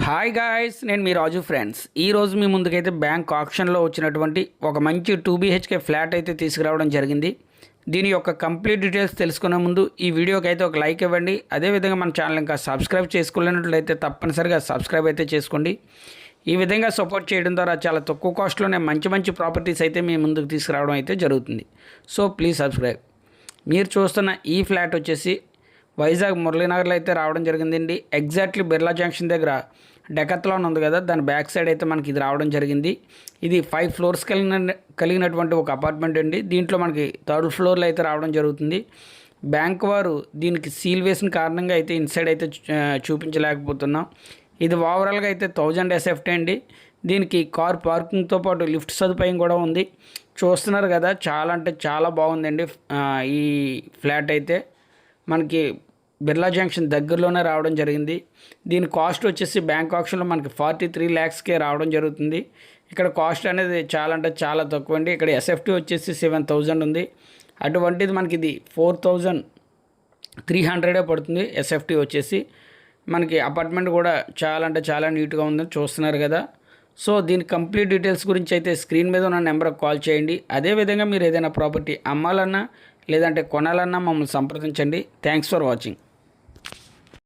Hi guys, నేను మీ రాజు friends. ఈరోజు మీ ముందుకైతే బ్యాంక్ ఆప్షన్లో వచ్చినటువంటి ఒక మంచి 2 BHK ఫ్లాట్ అయితే తీసుకురావడం జరిగింది. దీని యొక్క కంప్లీట్ డీటెయిల్స్ తెలుసుకునే ముందు ఈ వీడియోకి అయితే ఒక లైక్ ఇవ్వండి. అదేవిధంగా మన ఛానల్ ఇంకా సబ్స్క్రైబ్ చేసుకోలేనట్లయితే తప్పనిసరిగా సబ్స్క్రైబ్ అయితే చేసుకోండి. ఈ విధంగా సపోర్ట్ చేయడం ద్వారా చాలా తక్కువ కాస్ట్లోనే మంచి ప్రాపర్టీస్ అయితే మీ ముందుకు తీసుకురావడం అయితే జరుగుతుంది. So please subscribe. మీరు చూస్తున్న ఈ ఫ్లాట్ వచ్చేసి వైజాగ్ మురళీనగర్లో అయితే రావడం జరిగిందండి. ఎగ్జాక్ట్లీ బిర్లా జంక్షన్ దగ్గర డెకత్లాన్ ఉంది కదా, దాని బ్యాక్ సైడ్ అయితే మనకి ఇది రావడం జరిగింది. ఇది 5 ఫ్లోర్స్ కలిగినటువంటి ఒక అపార్ట్మెంట్ అండి. దీంట్లో మనకి 3rd ఫ్లోర్లో అయితే రావడం జరుగుతుంది. బ్యాంక్ వారు దీనికి సీల్ వేసిన కారణంగా అయితే ఇన్సైడ్ అయితే చూపించలేకపోతున్నాం. ఇది ఓవరాల్గా అయితే 1000 SFT అండి. దీనికి కార్ పార్కింగ్తో పాటు లిఫ్ట్ సదుపాయం కూడా ఉంది. చూస్తున్నారు కదా, చాలా అంటే చాలా బాగుందండి. ఈ ఫ్లాట్ అయితే మనకి బిర్లా జంక్షన్ దగ్గరలోనే రావడం జరిగింది. దీని కాస్ట్ వచ్చేసి బ్యాంక్ ఆప్షన్లో మనకి 43 lakhsకే రావడం జరుగుతుంది. ఇక్కడ కాస్ట్ అనేది చాలా అంటే చాలా తక్కువ అండి. ఇక్కడ SFT వచ్చేసి 7000 ఉంది. అటువంటిది మనకి ఇది 4300 పడుతుంది SFT వచ్చేసి. మనకి అపార్ట్మెంట్ కూడా చాలా అంటే చాలా నీట్గా ఉందని చూస్తున్నారు కదా. సో దీని కంప్లీట్ డీటెయిల్స్ గురించి అయితే స్క్రీన్ మీద ఉన్న నెంబర్కి కాల్ చేయండి. అదేవిధంగా మీరు ఏదైనా ప్రాపర్టీ అమ్మాలన్నా లేదంటే కొనాలన్నా మమ్మల్ని సంప్రదించండి. Thanks for watching.